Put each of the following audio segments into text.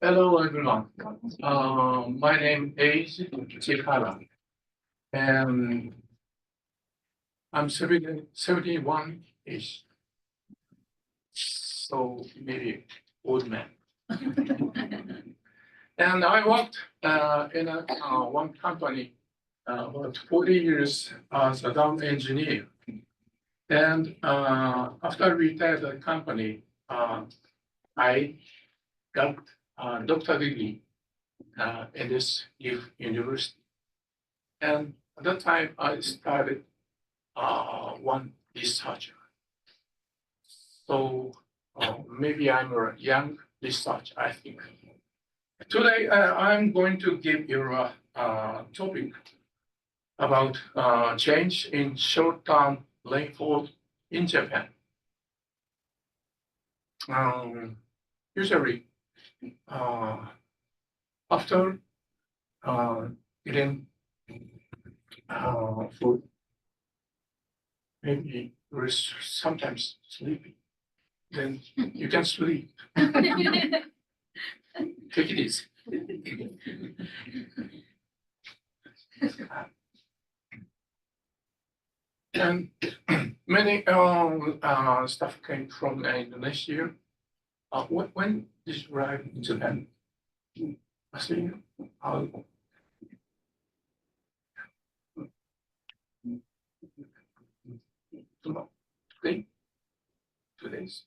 Hello, everyone. My name is Chihara, and I'm 71 ish, so maybe old man. And I worked in one company about 40 years as a dam engineer. And after I retired the company, I got a doctor degree in this university. And at that time, I started one researcher. So maybe I'm a young researcher, I think. Today, I'm going to give you a topic about change in short-term rainfall in Japan. Usually, after eating food, maybe sometimes sleeping, then you can sleep. Take it easy. And many stuff came from Indonesia. When did you arrive in Japan? Last year? Today? 2 days?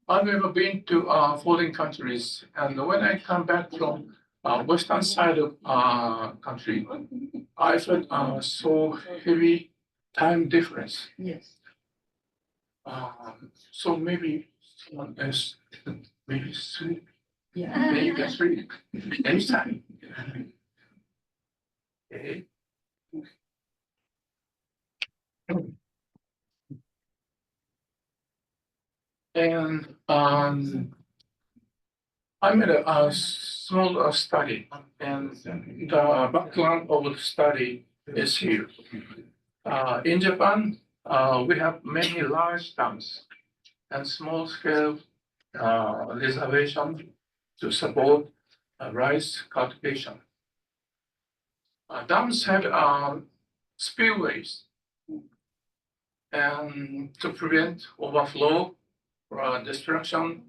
I've never been to foreign countries, and when I come back from western side of country, I felt so heavy time difference. Yes. So maybe someone else, maybe sleep, Yeah. maybe you can sleep anytime. Okay. And I made a small study, and the background of the study is here. In Japan, we have many large dams and small-scale reservation to support rice cultivation. Dams have spillways and to prevent overflow or destruction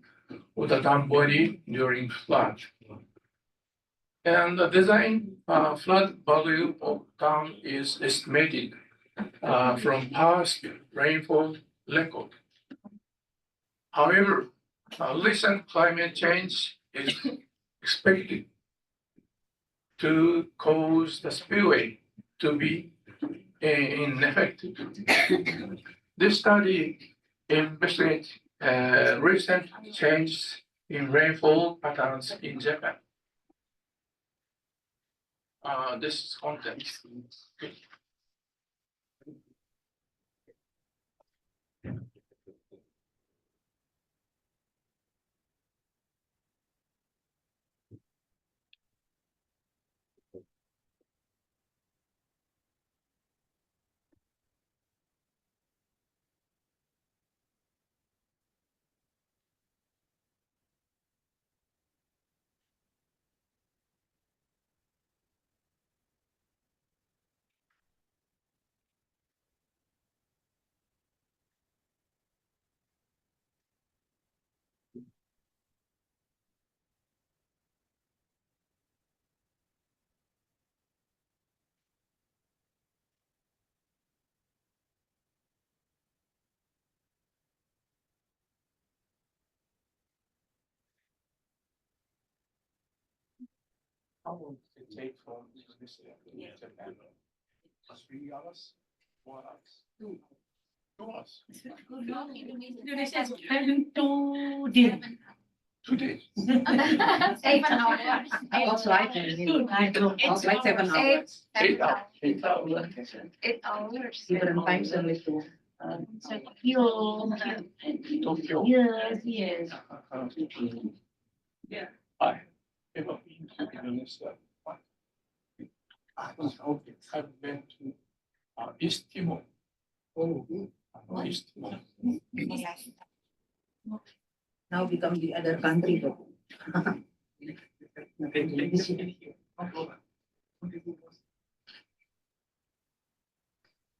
of the dam body during flood. And the design flood value of dam is estimated from past rainfall record. However, recent climate change is expected to cause the spillway to be ineffective. This study investigates recent changes in rainfall patterns in Japan. This is context. How long does it take from Indonesia to Japan? 3 hours? 4 hours? 2 hours? Indonesia is 2 days. 2 days? 7 hours. It's like 7 hours. 8 hours. 8 hours. 8 hours. Different time zone itu. Tokyo. Yes, yes. Yeah. I ever been to Indonesia. I've been to East Timor. Oh, East Timor. Now become the other country though.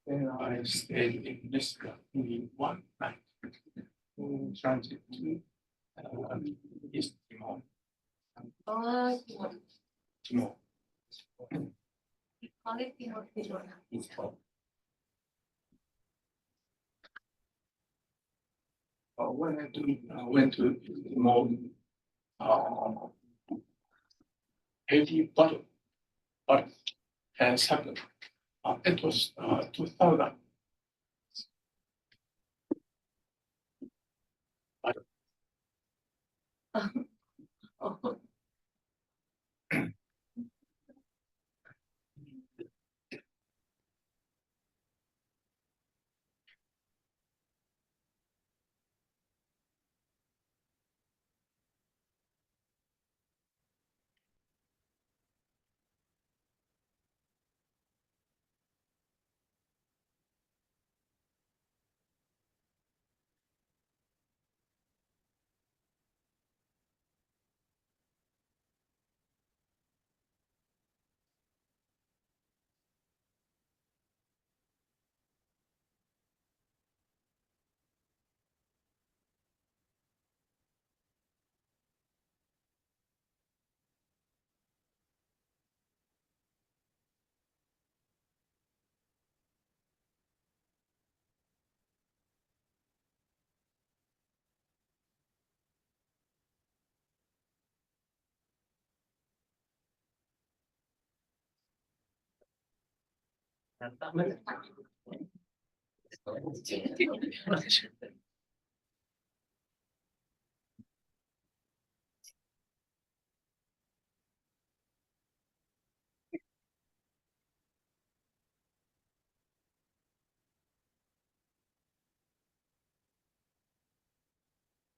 And I stayed in this country one night. Transit to East Timor. Oh, Timor. call it Timor Timor. East Timor. When I went to Timor, heavy but has happened. It was 2000. Oh,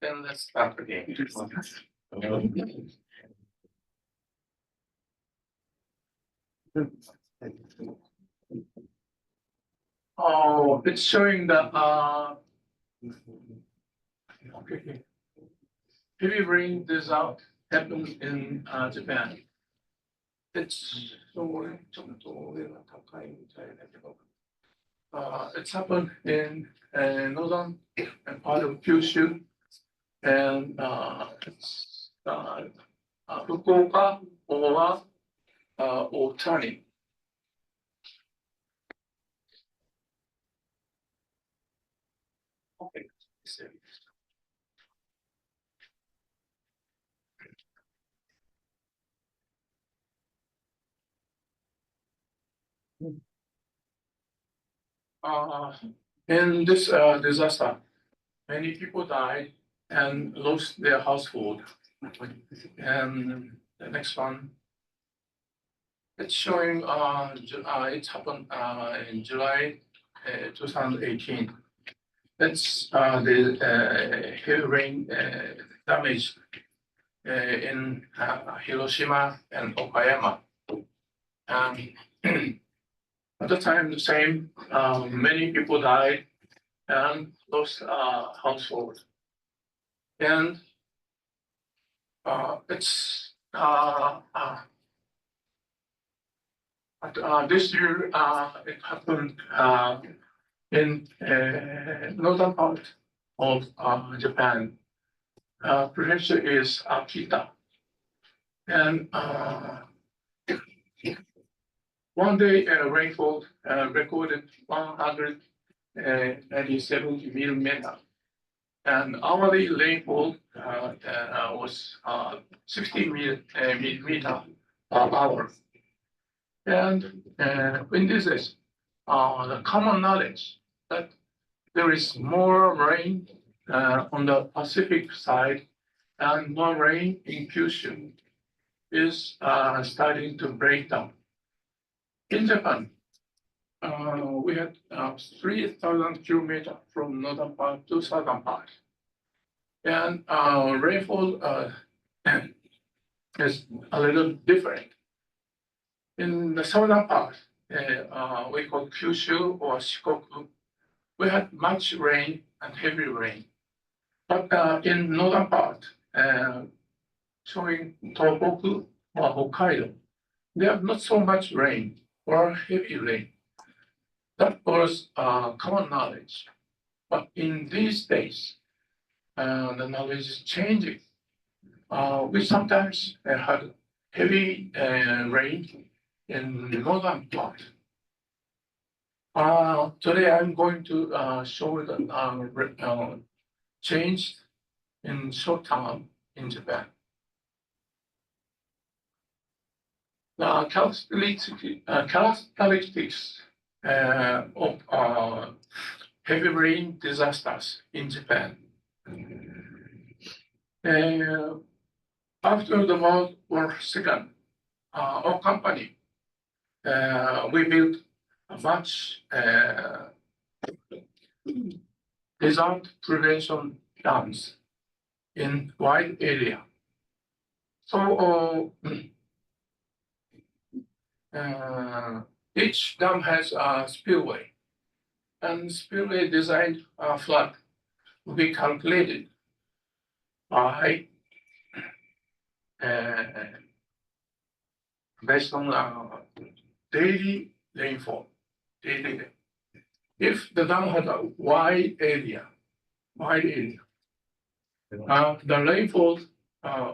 Then let's start again. Oh, it's showing the okay. Heavy rain disaster happened in Japan. It's it's happened in northern part of Kyushu and it's Fukuoka or Otani. Okay. Uh, in this disaster, many people died and lost their household. And the next one, it's showing it happened in July 2018. That's the heavy rain damage in Hiroshima and Okayama. And at the time, the same, many people died and lost household. And it's this year it happened in northern part of Japan. Prefecture is Akita. And one day rainfall recorded 197 millimeter. And hourly rainfall was 60 millimeter per hour. And in this is the common knowledge that there is more rain on the Pacific side and more rain in Kyushu is starting to break down. In Japan, we had 3,000 kilometers from northern part to southern part. And rainfall is a little different. In the southern part, we call Kyushu or Shikoku, we had much rain and heavy rain. But in northern part, showing Tohoku or Hokkaido, they have not so much rain or heavy rain. That was common knowledge. But in these days, the knowledge is changing. We sometimes had heavy rain in the northern part. Today I'm going to show the change in short term in Japan. The characteristics of heavy rain disasters in Japan. After the World War II, our company, we built a much disaster prevention dams in wide area. So each dam has a spillway, and spillway design flood will be calculated by based on daily rainfall. If the dam has a wide area, the rainfall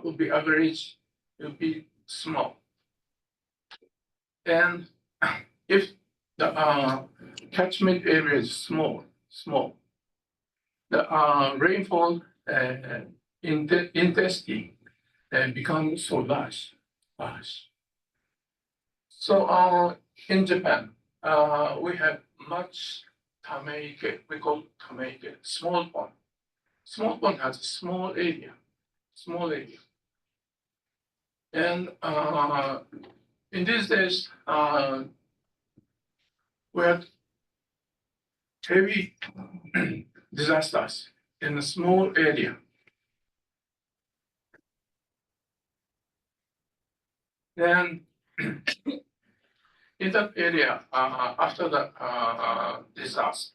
would be average, will be small. And if the catchment area is small, the rainfall intensity becomes so large. So in Japan, we have much tameike, we call tameike, small pond. Small pond has a small area. And in these days, we had heavy disasters in a small area. Then in that area, after the disaster,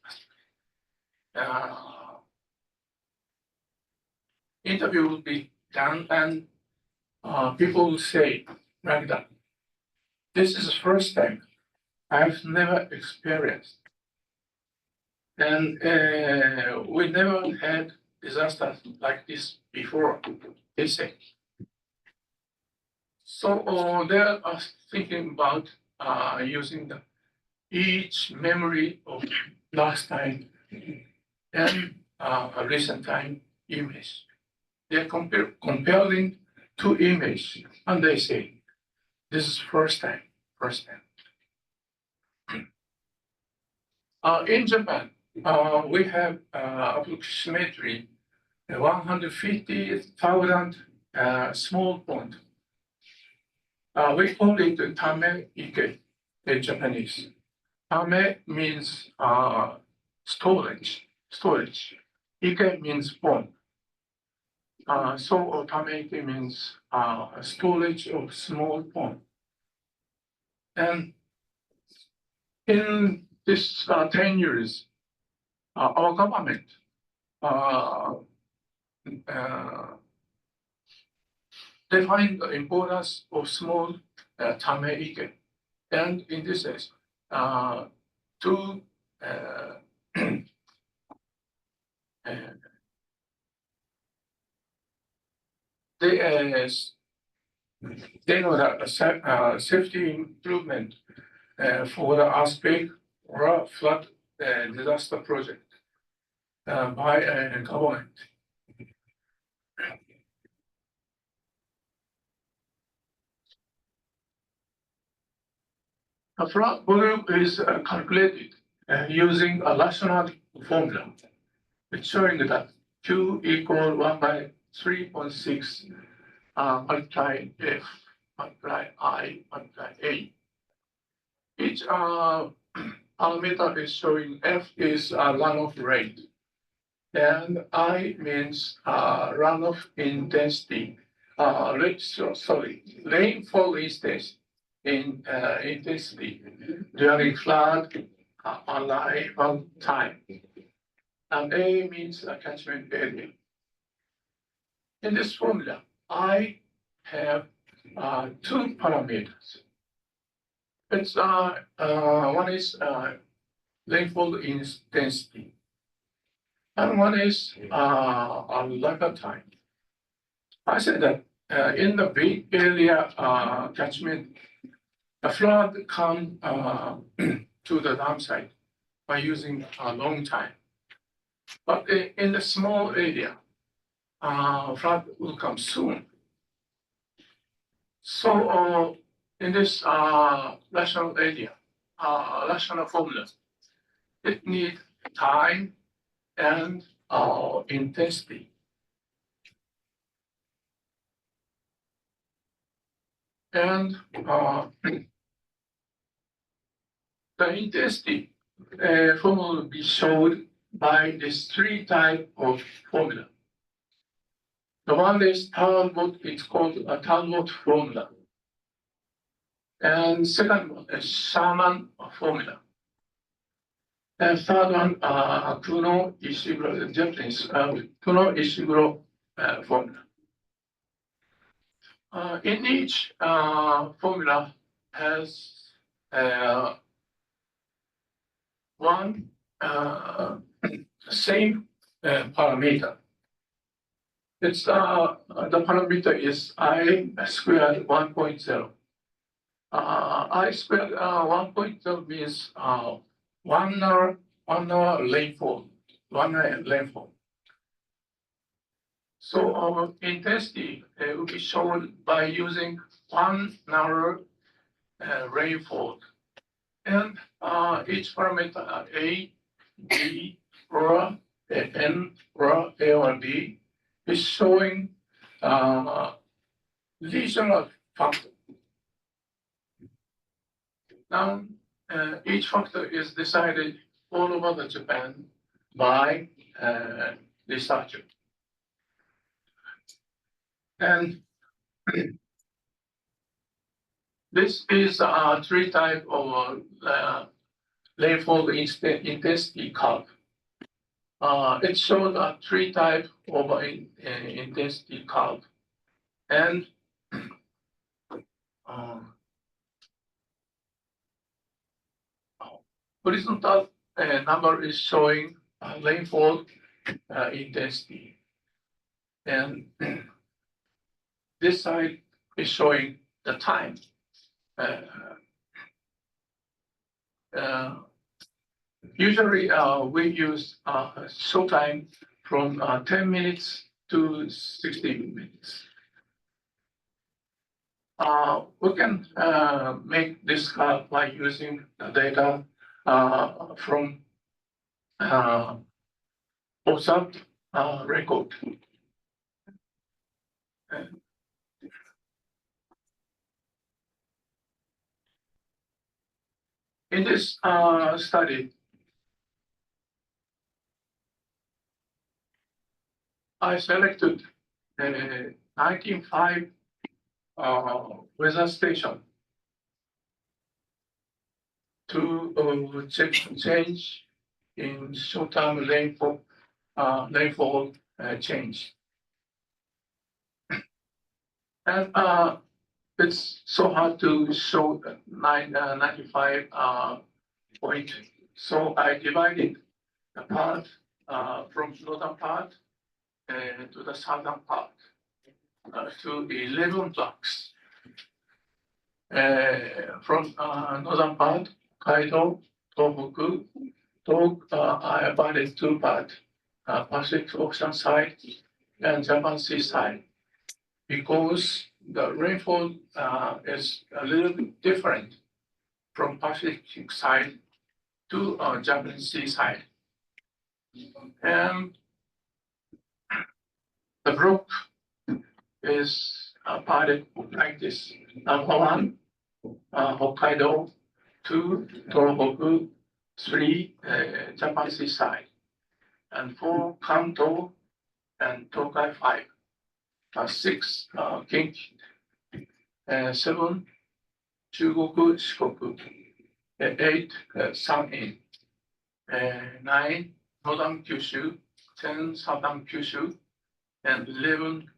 interview will be done, and people will say like that. This is the first time I've never experienced, and we never had disasters like this before. They say. So they are thinking about using each memory of last time and a recent time image. They're comparing two images, and they say, this is first time. In Japan, we have approximately 150,000 small ponds. We call it tameike in Japanese. Tame means storage. Ike means pond. So tameike means storage of small pond. And in this 10 years, our government defined the importance of small tameike. And in this case, to they know that safety improvement for the earthquake or flood disaster project by government. The flood volume is calculated using a rational formula. It's showing that Q equal 1 by 3.6 multiply F multiply I multiply A. Each parameter is showing F is runoff rate, and I means runoff intensity. Rainfall intensity during flood arrival time. and A means a catchment area. In this formula, I have two parameters. It's one is rainfall intensity, and one is lager time. I said that in the big area catchment, the flood come to the downside by using a long time. But in the small area, flood will come soon. So in this rational area, rational formula, it needs time and intensity. And the intensity formula will be shown by this three type of formula. The one is Talbot, it's called a Talbot formula. And second one is Sherman formula. And third one, Kuno Ishiguro, Japanese, Kuno Ishiguro formula. In each formula has one same parameter. It's the parameter is I squared 1.0. I squared 1.0 means 1 hour rainfall, 1 hour rainfall. So our intensity will be shown by using 1 hour rainfall. And each parameter A, B, or N, or A or B is showing regional factor. Now, each factor is decided all over the Japan by researcher. And this is three type of rainfall intensity curve. It shows three type of intensity curve, and horizontal number is showing rainfall intensity, and this side is showing the time. Usually we use show time from 10 minutes to 60 minutes. We can make this curve by using the data from observed record. In this study, I selected 1905 weather station to check change in short-term rainfall change. And it's so hard to show 95 point. So I divided the part from northern part to the southern part to 11 blocks. From northern part, Kaido, Tohoku, I divided two parts, Pacific Ocean side and Japan Sea side, because the rainfall is a little bit different from Pacific side to Japanese Sea side. And the block is parted like this. Number one, Hokkaido, two, Tohoku, three, Japan Sea side, and four, Kanto, and Tokai five, six, Kinki, seven, Chugoku, Shikoku, eight, Sanin, nine, northern Kyushu, 10 southern Kyushu, and 11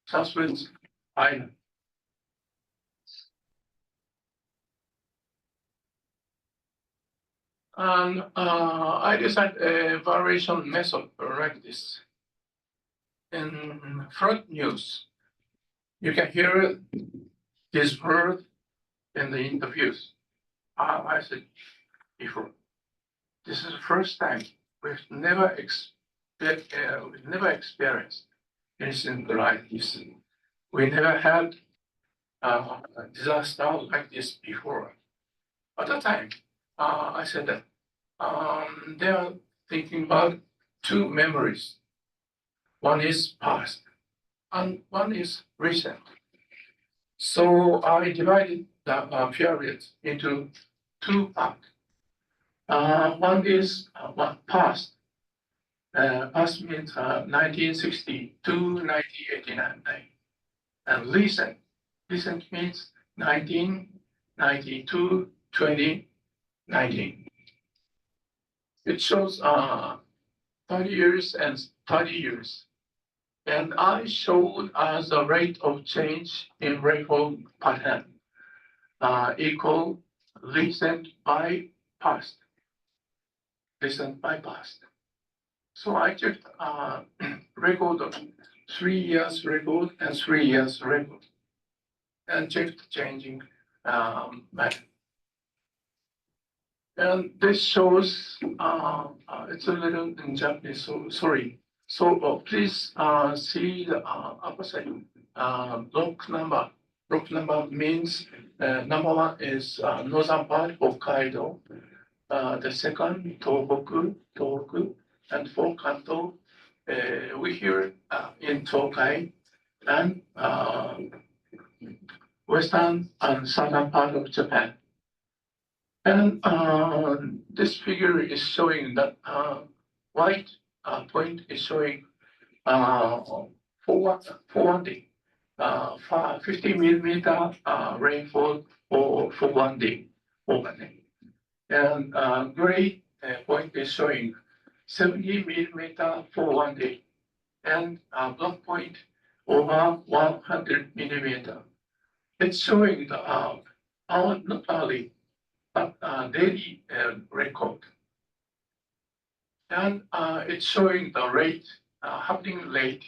southwest island. And I decided a variation method like this. In flood news, you can hear this word in the interviews. I said before, this is the first time we've never experienced anything like this. We never had a disaster like this before. At the time, I said that they are thinking about two memories. One is past and one is recent. So I divided the period into two parts. One is past. Past means 1960 to 1989. And recent. Recent means 1990 to 2019. It shows 30 years and 30 years. And I showed as the rate of change in rainfall pattern equal recent by past. Recent by past. So I checked record of 3 years record and 3 years record and checked changing method. And this shows it's a little in Japanese, so sorry. So please see the upper side block number. Block number means number one is northern part of Hokkaido. The second Tohoku, and for Kanto, we hear in Tokai and western and southern part of Japan. And this figure is showing that white point is showing for one day, 50 millimeter rainfall for one day. And gray point is showing 70 millimeter for one day. And black point over 100 millimeter. It's showing the not early, but daily record. And it's showing the rate, happening rate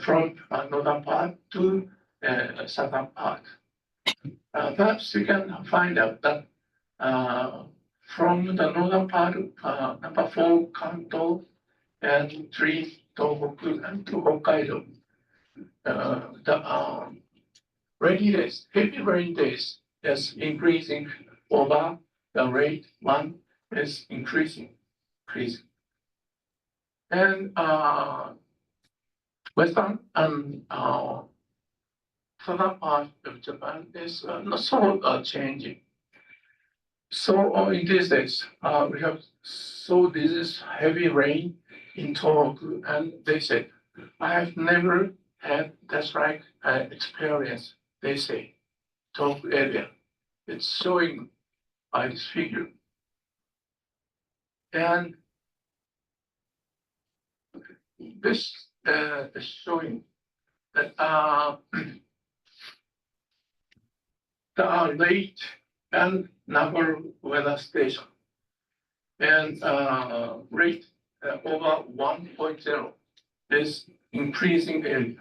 from northern part to southern part. Perhaps you can find out that from the northern part, number 4 Kanto and 3 Tohoku and 2 Hokkaido, the rainy days, heavy rain days is increasing over the rate 1 is increasing. And western and southern part of Japan is not so changing. So in these days, we have this is heavy rain in Tohoku, and they said, I have never had that like experience. They say, Tohoku area. It's showing by this figure, and this is showing that the rate and number of weather station and rate over 1.0 is increasing area.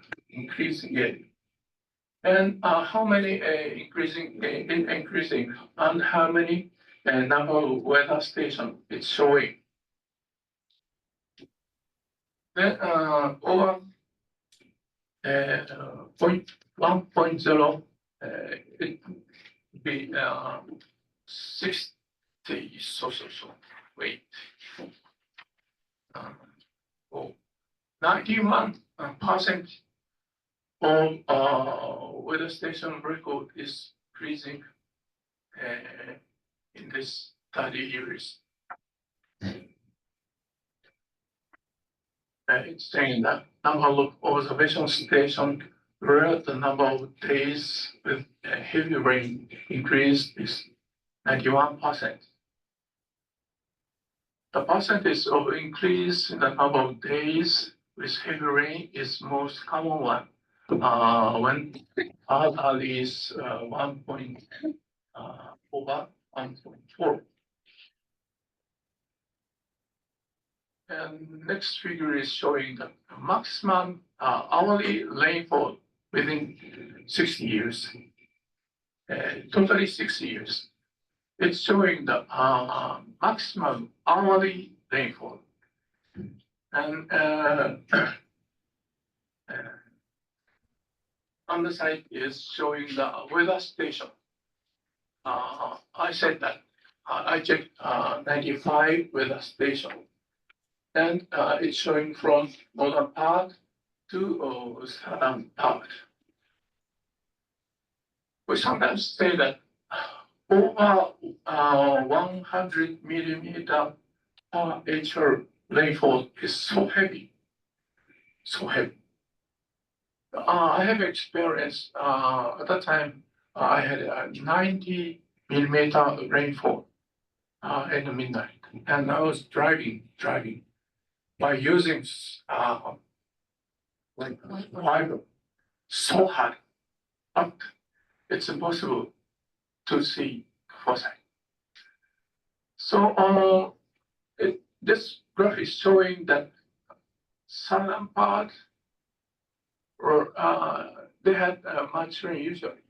And how many increasing and how many number of weather station it's showing. Then over 1.0 it would be 60 so wait 91% of weather station record is increasing in this 30 years. It's saying that number of observation station where the number of days with heavy rain increase is 91%. the percentage of increase in the number of days with heavy rain is most common one. When R is 1 point over 1.4. And next figure is showing the maximum hourly rainfall within 60 years, totally 6 years. It's showing the maximum hourly rainfall. And on the side is showing the weather station. I said that I checked 95 weather station, and it's showing from northern part to southern part. We sometimes say that over 100 millimeter per acre rainfall is so heavy, so heavy. I have experienced at that time I had 90 millimeter rainfall in the midnight, and I was driving by using like fiber so hard, but it's impossible to see foresight. So this graph is showing that southern part or they had much rain usually.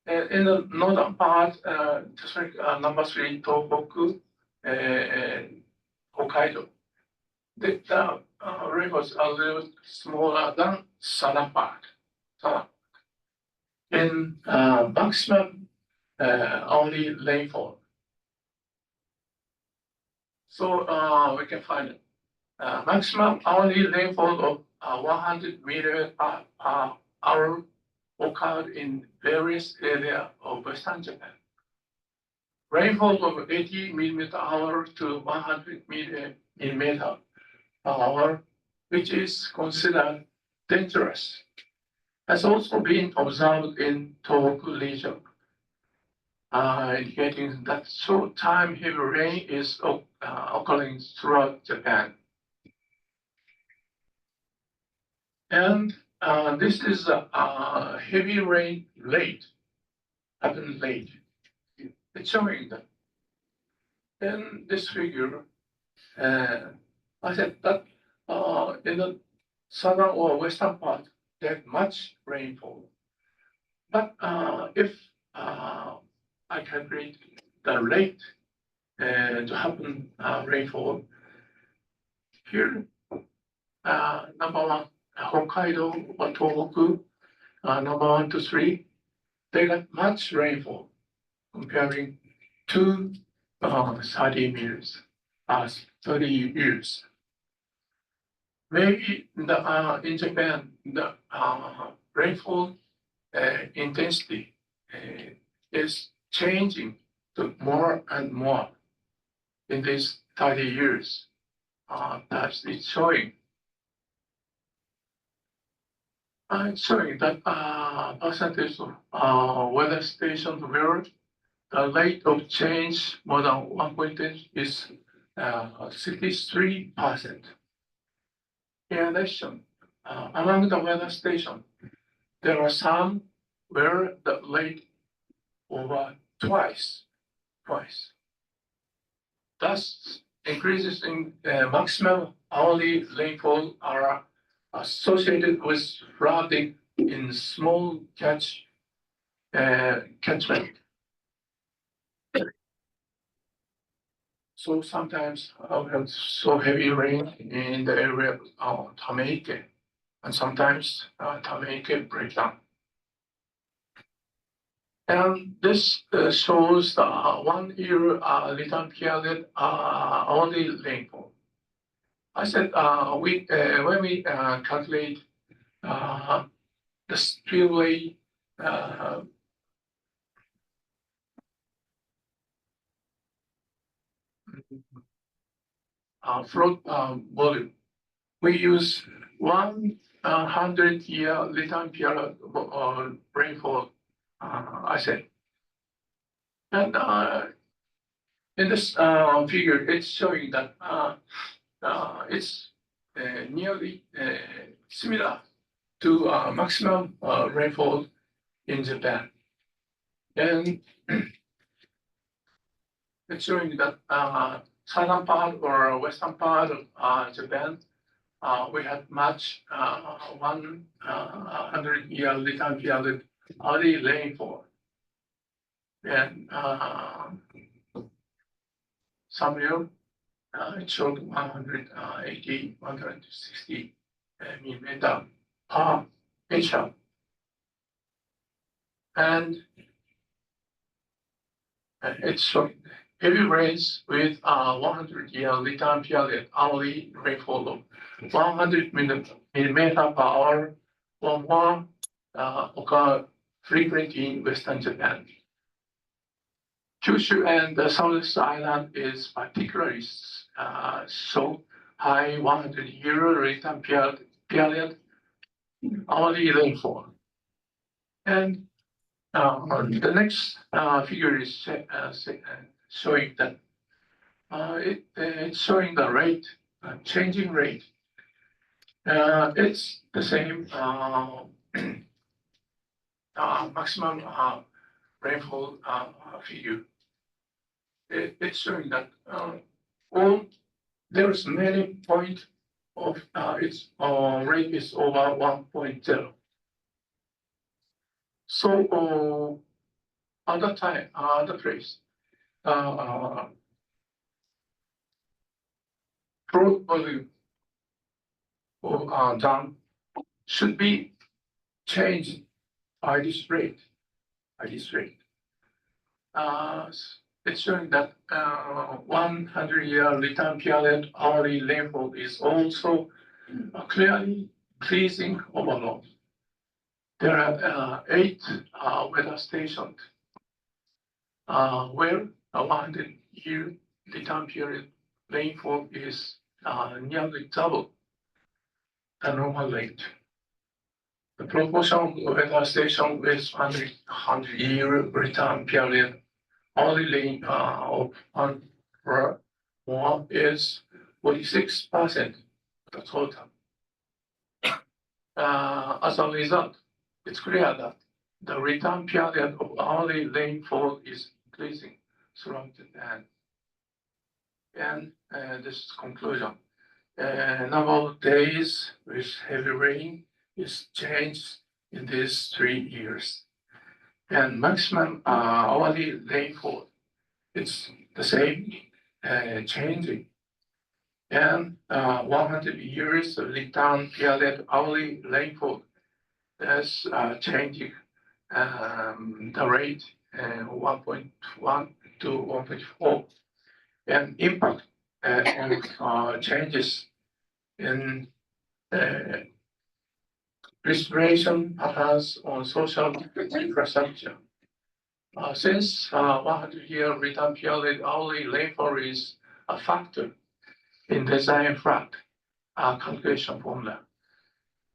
In the northern part, just like number 3, Tohoku, Hokkaido, the rain was a little smaller than southern part. In maximum only rainfall. So we can find it. Maximum hourly rainfall of 100 millimeters per hour occurred in various areas of Western Japan. Rainfall of 80 millimeters per hour to 100 millimeters per hour, which is considered dangerous, has also been observed in Tohoku region, indicating that short time heavy rain is occurring throughout Japan. And this is a heavy rain late, happened late. It's showing that. In this figure, I said that in the southern or western part, there's much rainfall. But if I calculate the rate to happen rainfall, here, number 1, Hokkaido or Tohoku, number 1 to 3, they got much rainfall comparing to 30 years, 30 years. Maybe in Japan, the rainfall intensity is changing to more and more in these 30 years. That's it's showing. It's showing that percentage of weather stations where the rate of change more than 1 point is 63%. In addition, among the weather stations, there are some where the rate over twice. Thus, increases in maximum hourly rainfall are associated with flooding in small catchment. So sometimes we have so heavy rain in the area of Tameike, and sometimes Tameike breaks down. And this shows the 1 year return period only rainfall. I said when we calculate the spillway flood volume, we use 100-year return period rainfall. I said, and In this figure, it's showing that it's nearly similar to maximum rainfall in Japan. And it's showing that southern part or western part of Japan, we had much 100-year time period early rainfall. And some year it showed 180, 160 millimeter per inch. And it showed heavy rains with 100-year time period hourly rainfall of 100 millimeter per hour or more occur frequently in Western Japan. Kyushu and the South Island is particularly so high 100-year time period hourly rainfall. And the next figure is showing that it's showing the rate, changing rate. It's the same maximum rainfall figure. It's showing that there's many point of its rate is over 1.0. So at that time, the place, flow volume of dam should be changed by this rate. It's showing that 100-year return period hourly rainfall is also clearly increasing overall. There are 8 weather stations where a 100-year return period rainfall is nearly double the normal rate. The proportion of weather station with 100-year return period only rain of 1 or more is 46% of the total. As a result, it's clear that the return period of hourly rainfall is increasing throughout Japan. And this is conclusion. Number of days with heavy rain is changed in these 3 years. And maximum hourly rainfall, it's the same, changing. And 100 years return period hourly rainfall is changing the rate 1.1 to 1.4. And impact changes in restoration patterns on social infrastructure. Since 100-year return period hourly rainfall is a factor in design flood calculation formula,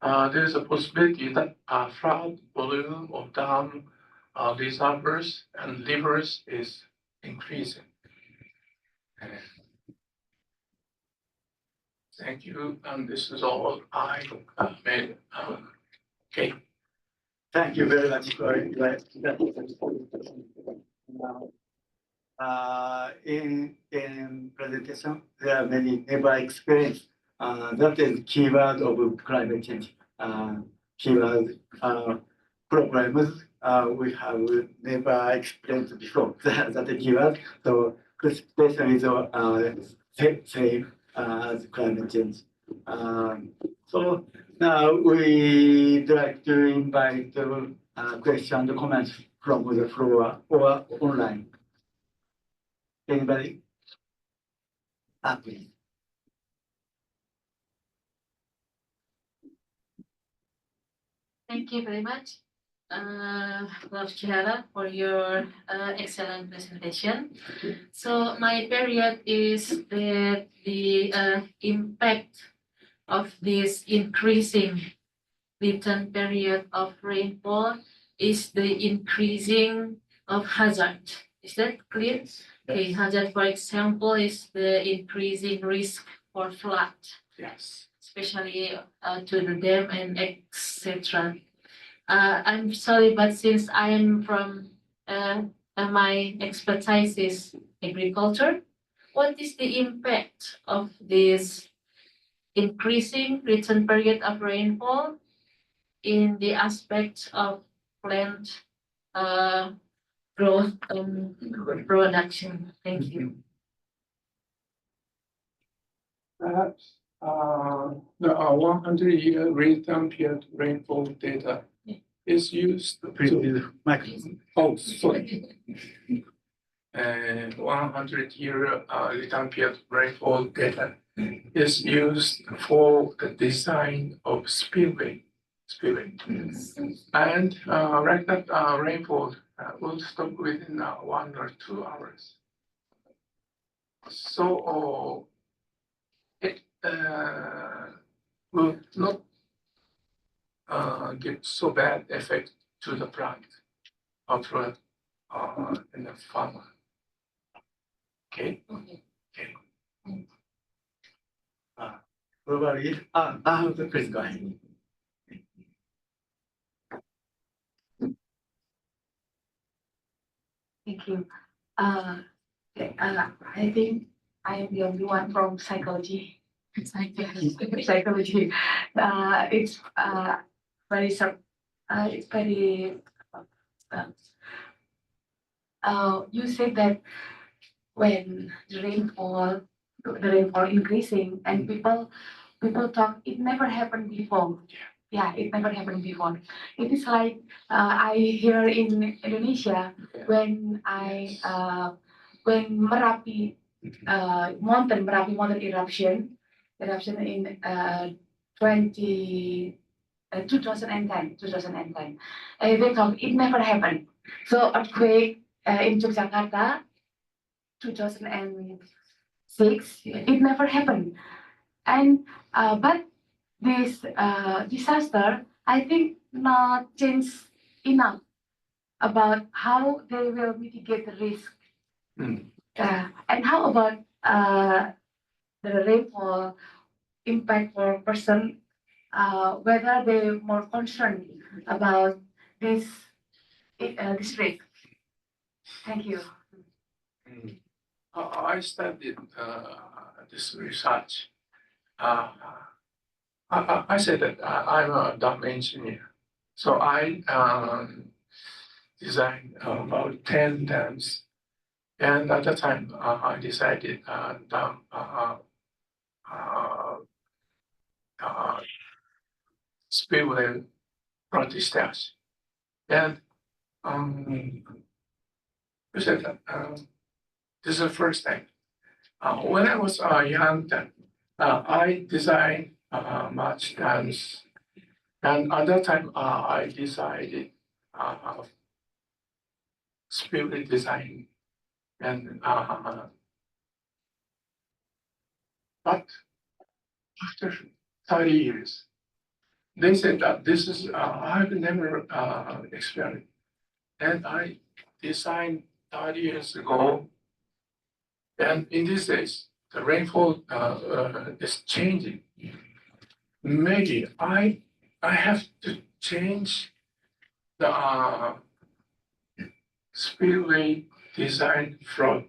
there is a possibility that flood volume of dam reservoirs and rivers is increasing. Thank you, and this is all I made. Okay. Thank you very much for that. In presentation, there are many never experienced. That is keyword of climate change. Keyword problems we have never experienced before. That's a keyword. So precipitation is same as climate change. So now we'd like to invite questions and comments from the floor or online. Anybody? Please. Thank you very much, Prof. Chihara, for your excellent presentation. So my period is that the impact of this increasing return period of rainfall is the increasing of hazard. Is that clear? Okay, hazard, for example, is the increasing risk for flood, Yes. especially to the dam and etc. I'm sorry, but since I am from my expertise is agriculture, what is the impact of this increasing return period of rainfall in the aspect of plant growth and production? Thank you. Perhaps the 100-year return period rainfall data is used Please, to. microphone. Oh, sorry. 100-year return period rainfall data is used for the design of spillway. And like that, rainfall will stop within 1 or 2 hours. So it will not give so bad effect to the plant or to in the farmer. Okay. Okay. Probably, please go ahead. Thank you. I think I am the only one from psychology. Psychology. It's very it's very. You said that when the rainfall increasing and people talk, it never happened before. Yeah, it never happened before. It is like I hear in Indonesia when when Merapi mountain eruption in 2010. They thought it never happened. So earthquake in Yogyakarta 2006, it never happened. And but this disaster, I think, not changed enough about how they will mitigate the risk. And how about the rainfall impact for person, whether they're more concerned about this risk. Thank you. I studied this research. I said that I'm a dam engineer, so I designed about 10 dams, and at the time I decided dam spillway protesters, and we said that this is the first time. When I was young, then I designed much dams, and at that time I decided spillway design, and but after 30 years, they said that this is I've never experienced, and I designed 30 years ago, and in these days the rainfall is changing. Maybe I have to change the spillway design flood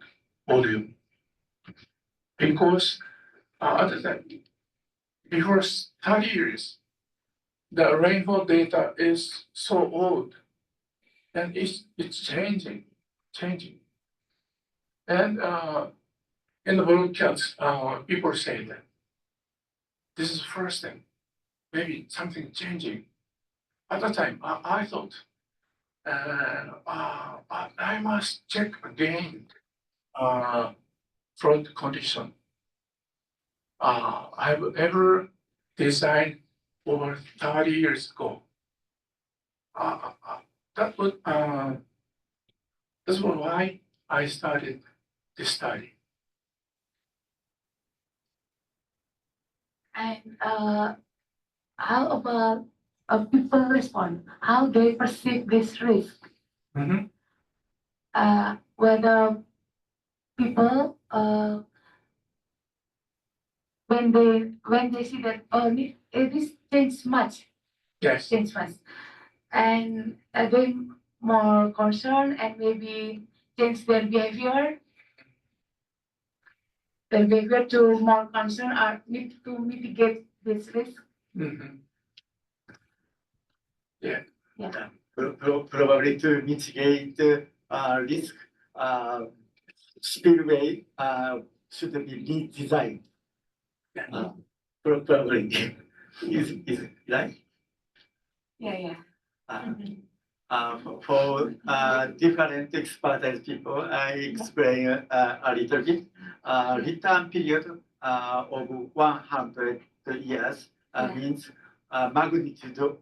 volume, because other than before 30 years, the rainfall data is so old, and it's changing. And in the broadcast, people say that this is the first thing, maybe something changing. At the time, I thought I must check again flood condition. I've ever designed over 30 years ago. That was that's why I started this study. And how about people respond? How they perceive this risk? Mhm. Whether people, when they see that, oh, this changed much, Yes. changed much, and they more concerned and maybe change their behavior to more concern or need to mitigate this risk. Mhm. Probably to mitigate the risk, spillway should be redesigned. Probably is it right? Yeah. Uh, for different expertise people, I explain a little bit. Return period of 100 years Yeah. means magnitude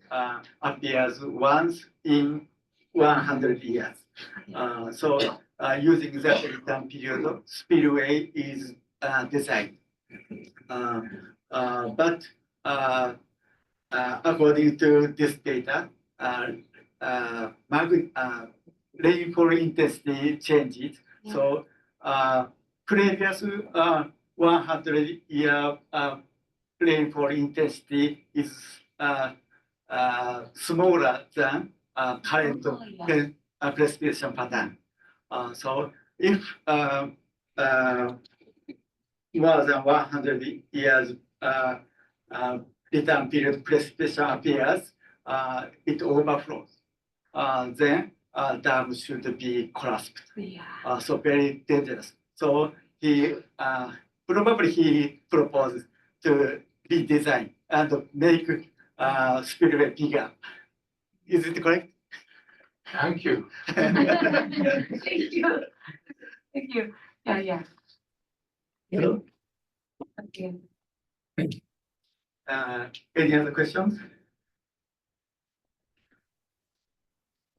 appears once in 100 years. So using that return period, spillway is designed. But according to this data, rainfall intensity changes. Yeah. So previous 100-year rainfall intensity is smaller than current Oh, yeah. precipitation pattern. So if more than 100 years return period precipitation appears, it overflows. Then dam should be collapsed. Yeah. So very dangerous. So he probably proposed to redesign and make spillway bigger. Is it correct? Thank you. Thank you. Thank you. Yeah. Okay. Any other questions?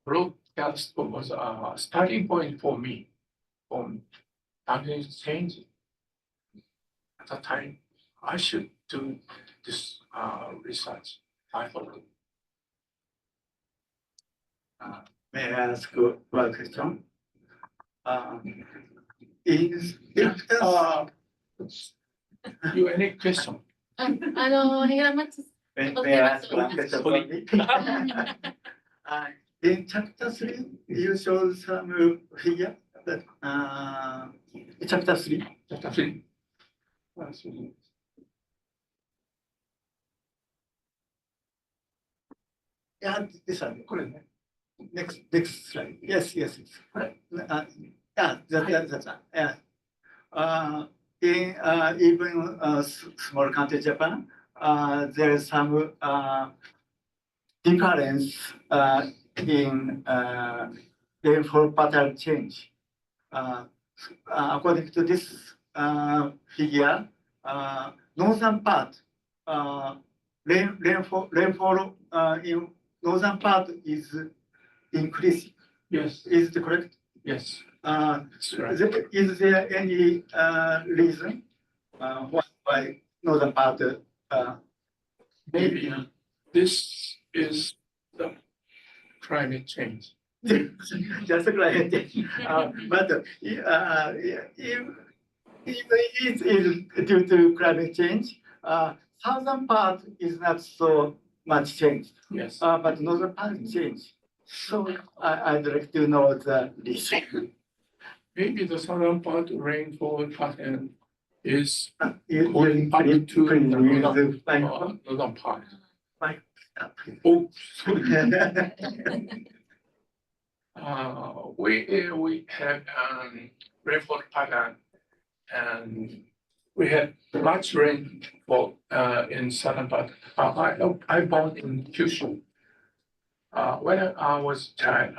Broadcast was a starting point for me on climate change. At the time, I should do this research. I thought. May I ask one question? Is if the You any question? may I ask one question only? In chapter 3, you showed some figure that chapter 3. Chapter 3. Yeah, this one. これね。 Next slide. Yes. Right. Yeah, that's one. Yeah. In even small country Japan, there is some difference in rainfall pattern change. According to this figure, northern part rainfall in northern part is increasing. Yes. Is it correct? Yes. That's right. Is there any reason why northern part? Maybe this is the climate change. Just climate change. But if it is due to climate change, southern part is not so much changed. Yes. But northern part changed. So I'd like to know the reason. Maybe the southern part rainfall pattern is You going up need to use northern part. Oh, sorry. We have rainfall pattern, and we had much rainfall in southern part. I born in Kyushu. When I was child,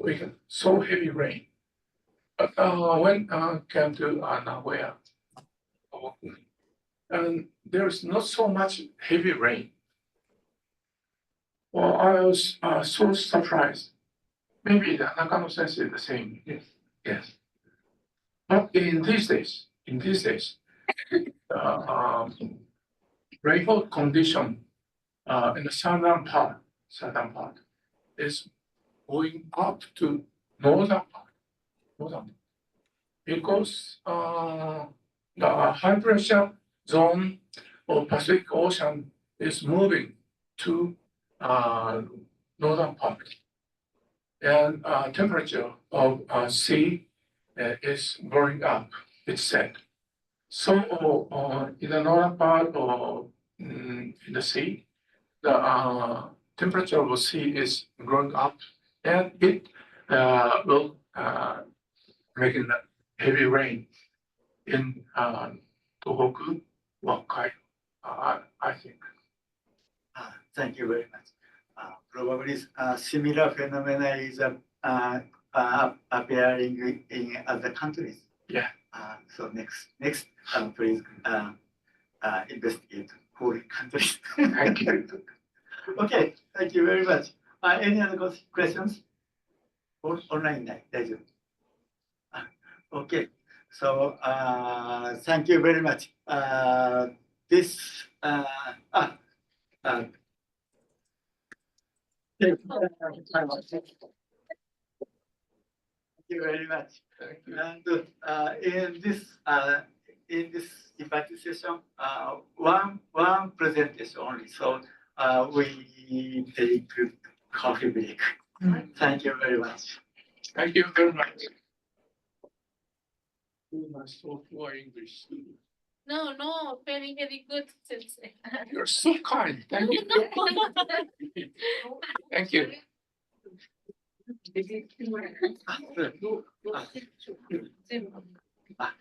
we had so heavy rain. But when came to Nagoya, and there's not so much heavy rain. Well, I was so surprised. Maybe the Nakano sensei is the same. Yes. But in these days, rainfall condition in the southern part is going up to northern part. because the high pressure zone of Pacific Ocean is moving to northern part. And temperature of sea is going up, it's said. So in the northern part of in the sea, the temperature of the sea is going up, and it will make heavy rain in Tohoku, Wakkai, I think. Thank you very much. Probably similar phenomena is appearing in other countries. Yeah. So next, please investigate foreign countries. Thank you. Okay, thank you very much. Any other questions? Online, okay. So thank you very much. This thank you very much. Thank you. And in this debate session, one presentation only. So we take coffee break. Thank you very much. Thank you very much. You must talk more English. No, very, very good. You're so kind. Thank you. Thank you. Ah,